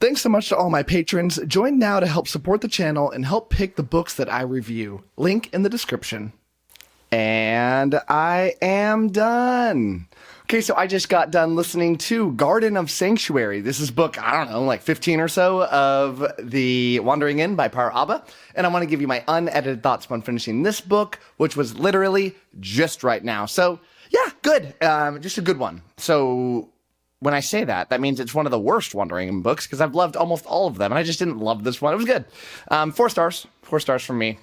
Thanks so much to all my patrons. Join now to help support the channel and help pick the books that I review. Link in the description. And I am done. Okay, so I just got done listening to Garden of Sanctuary. This is book, I don't know, like 15 or so of The Wandering Inn by Pirateaba. And I want to give you my unedited thoughts on finishing this book, which was literally just right now. So, yeah, good. Just a good one. So when I say that, that means it's one of the worst Wandering Inn books because I've loved almost all of them, and I just didn't love this one. It was good. 4 stars. 4 stars from me,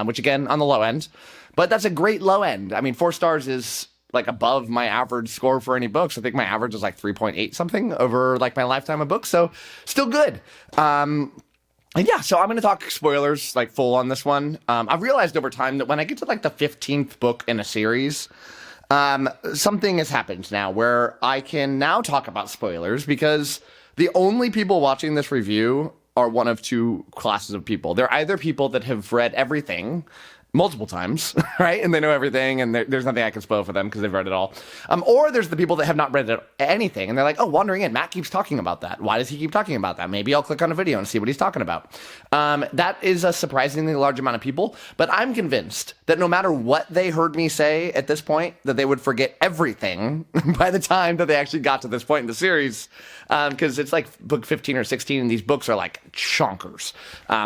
which, again, on the low end. But that's a great low end. I mean, 4 stars is like above my average score for any books. I think my average is like 3.8 something over like my lifetime of books. So still good. And yeah, so I'm going to talk spoilers like full on this one. I've realized over time that when I get to like the 15th book in a series, something has happened now where I can now talk about spoilers because the only people watching this review are one of 2 classes of people. They're either people that have read everything multiple times, right? And they know everything, and there's nothing I can spoil for them because they've read it all. Or there's the people that have not read anything, and they're like, oh, Wandering Inn, Matt keeps talking about that. Why does he keep talking about that? Maybe I'll click on a video and see what he's talking about. That is a surprisingly large amount of people, but I'm convinced that no matter what they heard me say at this point, that they would forget everything by the time that they actually got to this point in the series, because it's like book 15 or 16, and these books are like chonkers.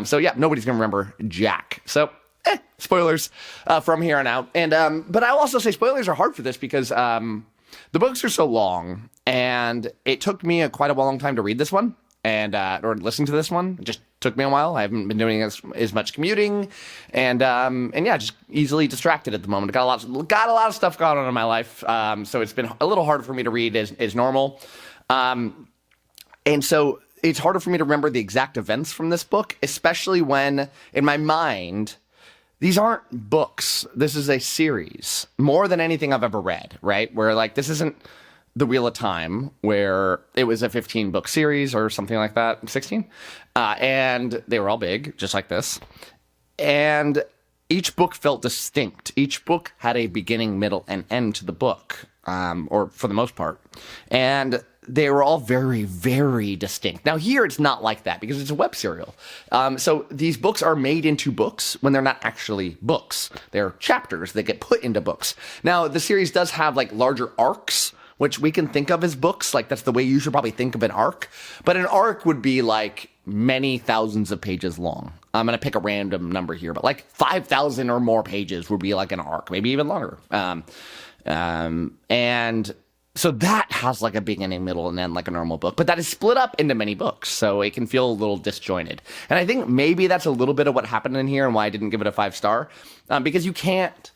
So yeah, nobody's going to remember jack. So spoilers from here on out. And but I'll also say spoilers are hard for this because the books are so long, and it took me quite a long time to read this one and or listen to this one. It just took me a while. I haven't been doing as much commuting, and yeah, just easily distracted at the moment. Got a lot of stuff going on in my life, so it's been a little harder for me to read as normal, and so it's harder for me to remember the exact events from this book, especially when in my mind these aren't books. This is a series, more than anything I've ever read, right? Where, like, this isn't The Wheel of Time, where it was a 15-book series or something like that, 16. And they were all big, just like this. And each book felt distinct. Each book had a beginning, middle, and end to the book, or for the most part. And they were all very, very distinct. Now here it's not like that because it's a web serial. So these books are made into books when they're not actually books. They're chapters that get put into books. Now the series does have like larger arcs, which we can think of as books. Like that's the way you should probably think of an arc. But an arc would be like many thousands of pages long. I'm going to pick a random number here, but like 5,000 or more pages would be like an arc, maybe even longer. And so that has like a beginning, middle, and end like a normal book. But that is split up into many books, so it can feel a little disjointed. And I think maybe that's a little bit of what happened in here and why I didn't give it a 5-star. Because you can't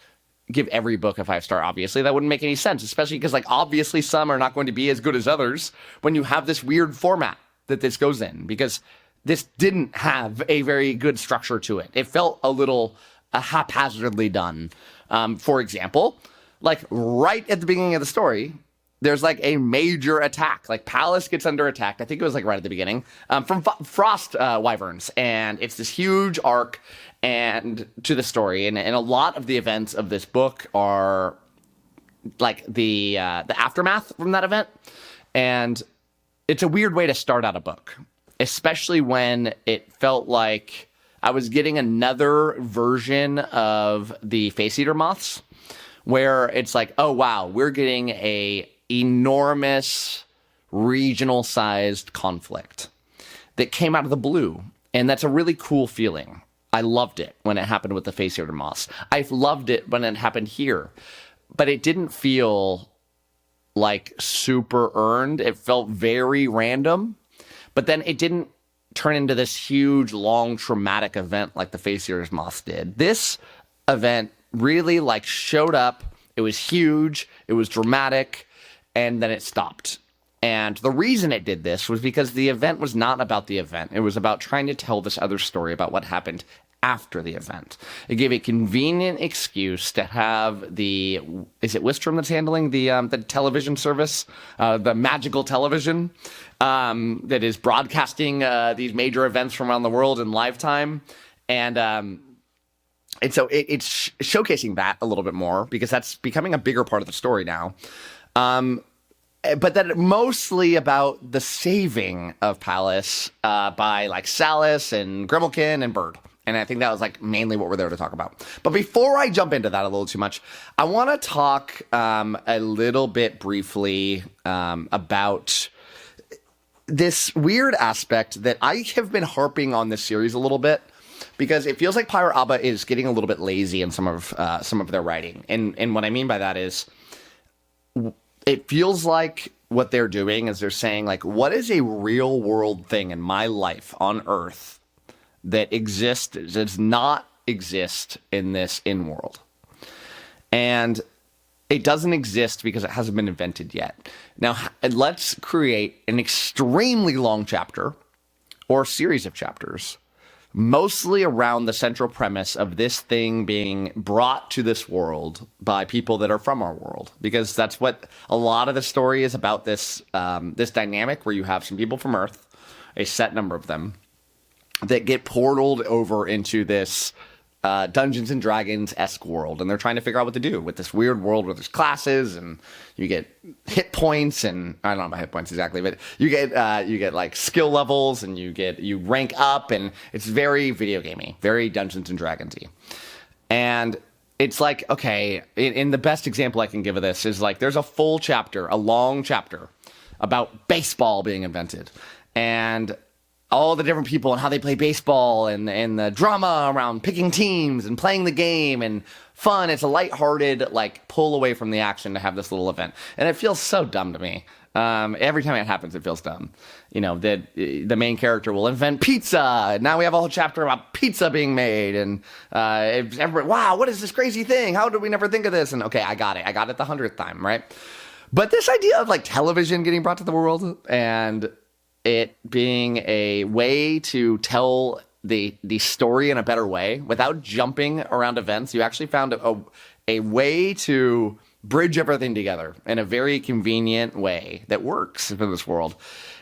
give every book a 5-star, obviously. That wouldn't make any sense, especially because like obviously some are not going to be as good as others when you have this weird format that this goes in. Because this didn't have a very good structure to it. It felt a little haphazardly done. For example, like right at the beginning of the story, there's like a major attack. Like Palace gets under attack. I think it was like right at the beginning from frost wyverns, and it's this huge arc and to the story. And a lot of the events of this book are like the aftermath from that event. And it's a weird way to start out a book, especially when it felt like I was getting another version of the face eater moths, where it's like, oh wow, we're getting a enormous regional-sized conflict that came out of the blue, and that's a really cool feeling. I loved it when it happened with the face eater moths. I loved it when it happened here, but it didn't feel like super earned. It felt very random, but then it didn't turn into this huge, long, traumatic event like the face eater moths did. This event really like showed up. It was huge. It was dramatic. And then it stopped. And the reason it did this was because the event was not about the event. It was about trying to tell this other story about what happened after the event. It gave a convenient excuse to have is it Wistrom that's handling the television service, the magical television that is broadcasting these major events from around the world in live time. And so it's showcasing that a little bit more because that's becoming a bigger part of the story now. but then mostly about the saving of Palace by like Saliss and Grimalkin and Bird. And I think that was like mainly what we're there to talk about. But before I jump into that a little too much, I want to talk a little bit briefly about this weird aspect that I have been harping on this series a little bit, because it feels like Pirateaba is getting a little bit lazy in some of their writing. And what I mean by that is, it feels like what they're doing is they're saying, like, what is a real world thing in my life on Earth that does not exist in this in-world? And it doesn't exist because it hasn't been invented yet. Now, let's create an extremely long chapter or series of chapters, mostly around the central premise of this thing being brought to this world by people that are from our world, because that's what a lot of the story is about. This dynamic where you have some people from Earth, a set number of them, that get portaled over into this Dungeons and Dragons-esque world, and they're trying to figure out what to do with this weird world where there's classes and you get hit points, and I don't know about hit points exactly, but you get like skill levels, and you rank up, and it's very video gamey, very Dungeons and Dragons-y. And it's like, okay, in the best example I can give of this is like there's a full chapter, a long chapter about baseball being invented, and all the different people and how they play baseball, and the drama around picking teams and playing the game and fun. It's a lighthearted, like, pull away from the action to have this little event. And it feels so dumb to me. Every time it happens, it feels dumb. You know, that the main character will invent pizza. Now we have a whole chapter about pizza being made. And everybody, wow, what is this crazy thing? How did we never think of this? And okay, I got it. I got it the 100th time, right? But this idea of, like, television getting brought to the world and it being a way to tell the story in a better way without jumping around events. You actually found a way to bridge everything together in a very convenient way that works for this world.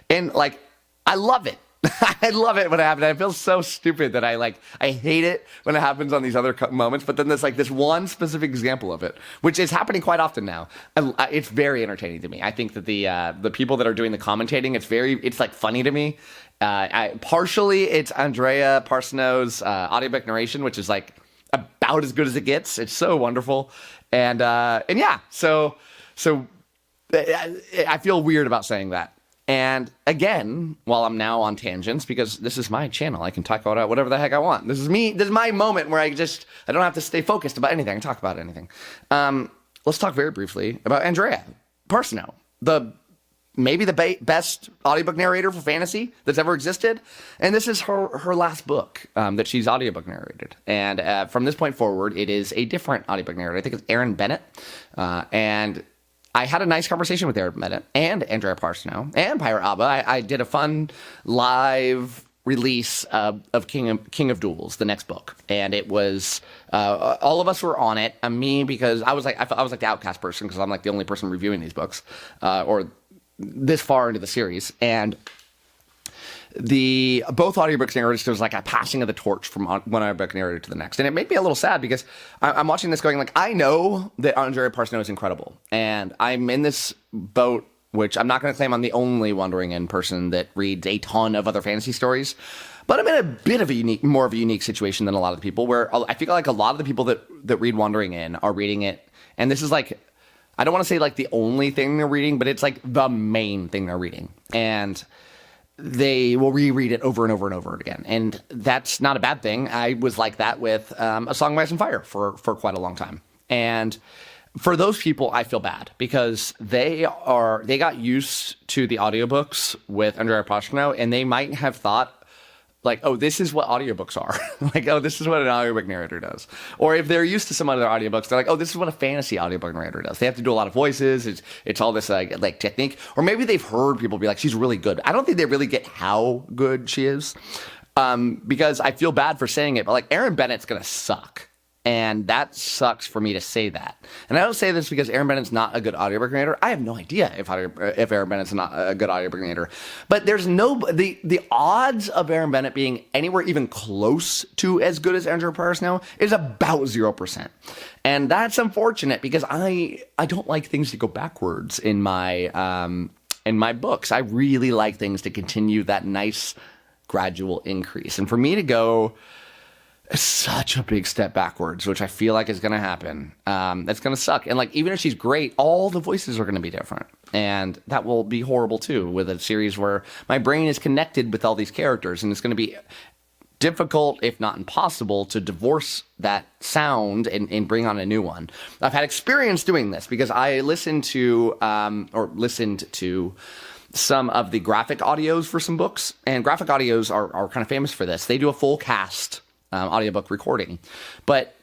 And like, I love it. I love it when it happens. I feel so stupid that I hate it when it happens on these other moments. But then there's like this one specific example of it, which is happening quite often now. It's very entertaining to me. I think that the people that are doing the commentating, it's like funny to me. Partially, it's Andrea Parsonow's audiobook narration, which is like about as good as it gets. It's so wonderful, and yeah. So I feel weird about saying that. And again, while I'm now on tangents, because this is my channel, I can talk about whatever the heck I want. This is me. This is my moment where I don't have to stay focused about anything. I can talk about anything. Let's talk very briefly about Andrea Parsnow, maybe the best audiobook narrator for fantasy that's ever existed. And this is her last book that she's audiobook narrated. And from this point forward, it is a different audiobook narrator. I think it's Erin Bennett. And I had a nice conversation with Erin Bennett and Andrea Parsnow and Pirateaba. I did a fun live release of King of Duels, the next book, and it was all of us were on it. Me, because I was like the outcast person, because I'm like the only person reviewing these books or this far into the series, and both audiobooks narrators, there was like a passing of the torch from one audiobook narrator to the next. And it made me a little sad, because I'm watching this going like, I know that Andrea Parsnow is incredible. And I'm in this boat, which I'm not going to claim I'm the only Wandering In person that reads a ton of other fantasy stories. But I'm in a bit of more of a unique situation than a lot of the people, where I feel like a lot of the people that read Wandering In are reading it. And this is like, I don't want to say like the only thing they're reading, but it's like the main thing they're reading. And they will reread it over and over and over again. And that's not a bad thing. I was like that with A Song of Ice and Fire for quite a long time. And for those people, I feel bad, because they got used to the audiobooks with Andrea Parsnow, and they might have thought, like, oh, this is what audiobooks are. Like, oh, this is what an audiobook narrator does. Or if they're used to some other audiobooks, they're like, oh, this is what a fantasy audiobook narrator does. They have to do a lot of voices. It's all this like technique. Or maybe they've heard people be like, she's really good. I don't think they really get how good she is, because I feel bad for saying it, but like Erin Bennett's going to suck. And that sucks for me to say that. And I don't say this because Aaron Bennett's not a good audiobook narrator. I have no idea if Aaron Bennett's not a good audiobook narrator. But there's the odds of Aaron Bennett being anywhere even close to as good as Andrew Paris now is about 0%. And that's unfortunate because I don't like things to go backwards in my books. I really like things to continue that nice gradual increase. And for me to go such a big step backwards, which I feel like is going to happen, that's going to suck. And like, even if she's great, all the voices are going to be different. And that will be horrible too, with a series where my brain is connected with all these characters, and it's going to be difficult, if not impossible, to divorce that sound and bring on a new one. I've had experience doing this because I listened to some of the graphic audios for some books, and graphic audios are kind of famous for this. They do a full cast audiobook recording, but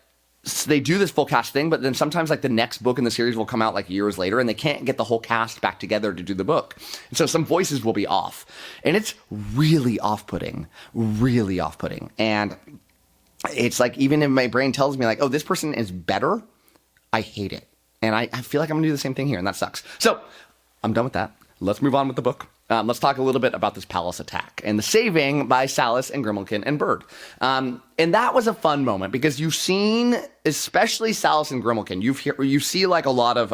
they do this full cast thing, but then sometimes like the next book in the series will come out like years later, and they can't get the whole cast back together to do the book. And so some voices will be off, and it's really off-putting. And it's like, even if my brain tells me like, oh, this person is better, I hate it. And I feel like I'm gonna do the same thing here, and that sucks. So I'm done with that. Let's move on with the book. Let's talk a little bit about this palace attack and the saving by Saliss and 𝐸𝐺 and Bird. And that was a fun moment because you've seen, especially Saliss and 𝐸𝐺, you see like a lot of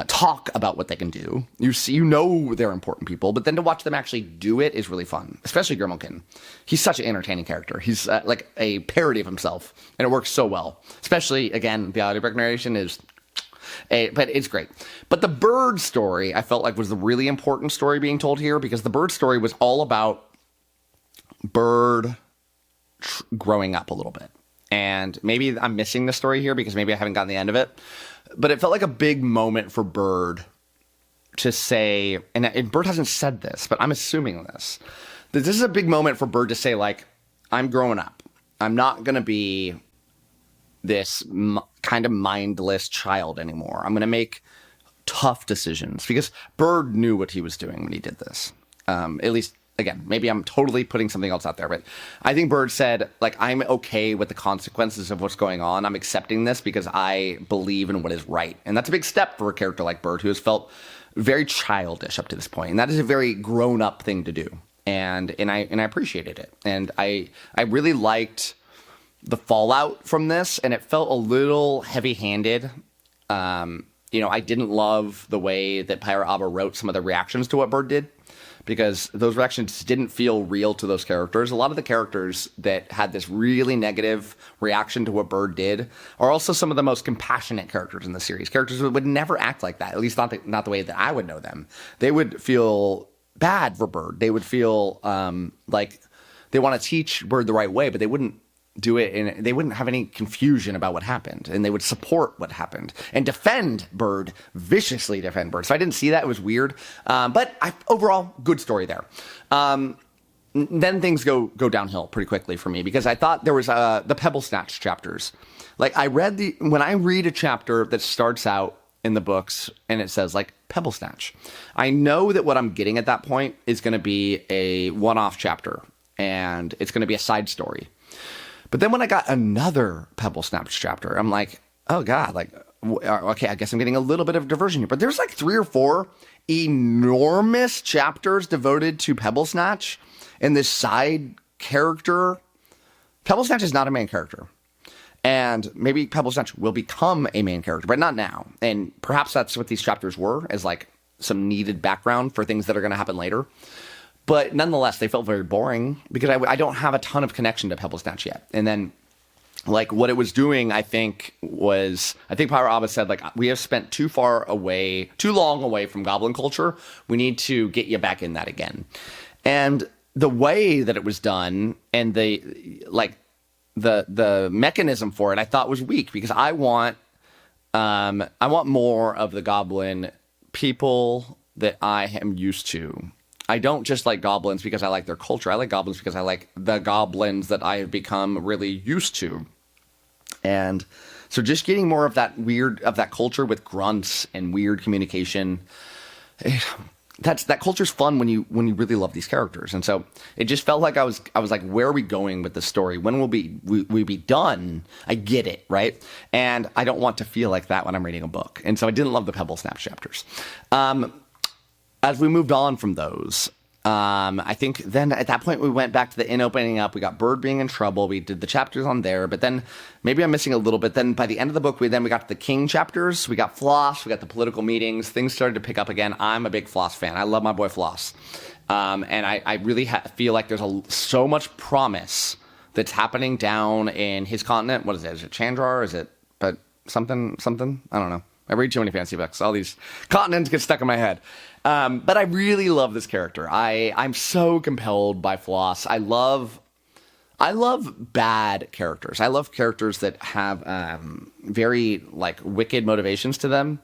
talk about what they can do. You know they're important people, but then to watch them actually do it is really fun, especially 𝐸𝐺. He's such an entertaining character. He's like a parody of himself, and it works so well. Especially, again, the audiobook narration is... but it's great. But the Bird story, I felt like, was the really important story being told here, because the Bird story was all about Bird growing up a little bit. And maybe I'm missing the story here because maybe I haven't gotten the end of it. But it felt like a big moment for Bird to say, and Bird hasn't said this, but I'm assuming this, that this is a big moment for Bird to say, like, I'm growing up. I'm not going to be this kind of mindless child anymore. I'm going to make tough decisions, because Bird knew what he was doing when he did this. At least, again, maybe I'm totally putting something else out there, but I think Bird said, like, I'm okay with the consequences of what's going on. I'm accepting this because I believe in what is right. And that's a big step for a character like Bird, who has felt very childish up to this point. And that is a very grown-up thing to do. And I appreciated it. And I really liked the fallout from this, and it felt a little heavy-handed. I didn't love the way that Pirateaba wrote some of the reactions to what Bird did, because those reactions didn't feel real to those characters. A lot of the characters that had this really negative reaction to what Bird did are also some of the most compassionate characters in the series. Characters that would never act like that, at least not the way that I would know them. They would feel bad for Bird. They would feel like they want to teach Bird the right way, but they wouldn't do it, and they wouldn't have any confusion about what happened, and they would support what happened and viciously defend Bird. So I didn't see that. It was weird. But overall, good story there. Then things go downhill pretty quickly for me, because I thought there was the Pebblesnatch chapters. Like, when I read a chapter that starts out in the books and it says like Pebblesnatch, I know that what I'm getting at that point is going to be a one-off chapter, and it's going to be a side story. But then when I got another Pebblesnatch chapter, I'm like, oh God, like, okay, I guess I'm getting a little bit of diversion here. But there's like 3 or 4 enormous chapters devoted to Pebblesnatch and this side character. Pebblesnatch is not a main character. And maybe Pebblesnatch will become a main character, but not now. And perhaps that's what these chapters were, as like some needed background for things that are going to happen later. But nonetheless, they felt very boring, because I don't have a ton of connection to Pebblesnatch yet. And then, like, what it was doing, I think Pirateaba said, like, we have spent too long away from goblin culture. We need to get you back in that again. And the way that it was done, and the mechanism for it, I thought was weak, because I want more of the goblin people that I am used to. I don't just like goblins because I like their culture. I like goblins because I like the goblins that I have become really used to. And so just getting more of that culture with grunts and weird communication, that culture's fun when you really love these characters. And so it just felt like I was like, where are we going with this story? When will we be done? I get it, right? And I don't want to feel like that when I'm reading a book. And so I didn't love the Pebblesnatch chapters. As we moved on from those, I think then at that point we went back to the inn opening up. We got Bird being in trouble. We did the chapters on there, but then maybe I'm missing a little bit. Then by the end of the book, we got to the King chapters. We got Flos. We got the political meetings. Things started to pick up again. I'm a big Flos fan. I love my boy Flos. And I really feel like there's so much promise that's happening down in his continent. What is it? Is it Chandrar? Is it something? I don't know. I read too many fancy books. All these continents get stuck in my head. But I really love this character. I'm so compelled by Flos. I love bad characters. I love characters that have very like wicked motivations to them,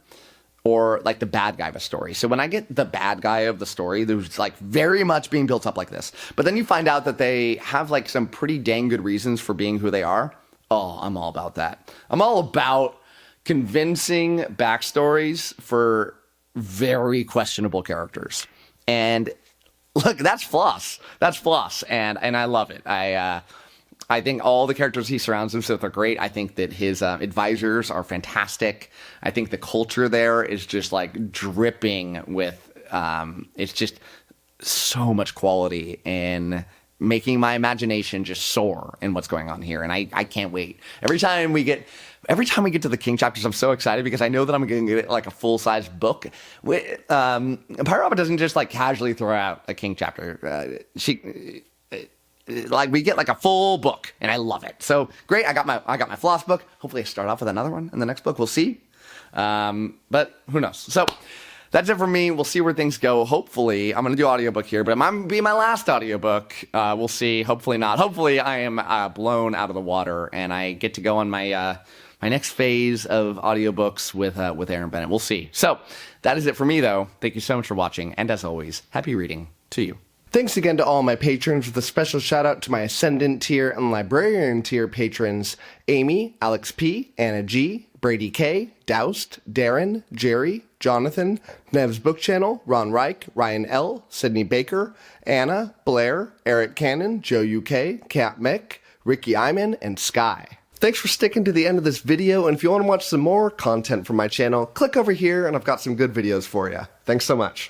or like the bad guy of a story. So when I get the bad guy of the story, there's like very much being built up like this. But then you find out that they have like some pretty dang good reasons for being who they are. Oh, I'm all about that. I'm all about convincing backstories for very questionable characters. And look, that's Flos. That's Flos. And I love it. I think all the characters he surrounds himself with are great. I think that his advisors are fantastic. I think the culture there is just like dripping with, it's just so much quality in making my imagination just soar in what's going on here. And I can't wait. Every time we get to the King chapters, I'm so excited because I know that I'm going to get like a full-size book. Pirateaba doesn't just like casually throw out a King chapter. We get like a full book, and I love it. So great. I got my Flos book. Hopefully I start off with another one in the next book. We'll see. But who knows? So that's it for me. We'll see where things go. Hopefully, I'm going to do audiobook here, but it might be my last audiobook. We'll see. Hopefully not. Hopefully I am blown out of the water, and I get to go on my my next phase of audiobooks with Aaron Bennett. We'll see. So that is it for me, though. Thank you so much for watching, and as always, happy reading to you. Thanks again to all my patrons, with a special shout out to my Ascendant tier and Librarian tier patrons: Amy, Alex P, Anna G, Brady K, Doust, Darren, Jerry, Jonathan, Nev's Book Channel, Ron Reich, Ryan L, Sydney Baker, Anna, Blair, Eric Cannon, Joe UK, Kat Mick, Ricky Iman, and Sky. Thanks for sticking to the end of this video, and if you want to watch some more content from my channel, click over here and I've got some good videos for you. Thanks so much.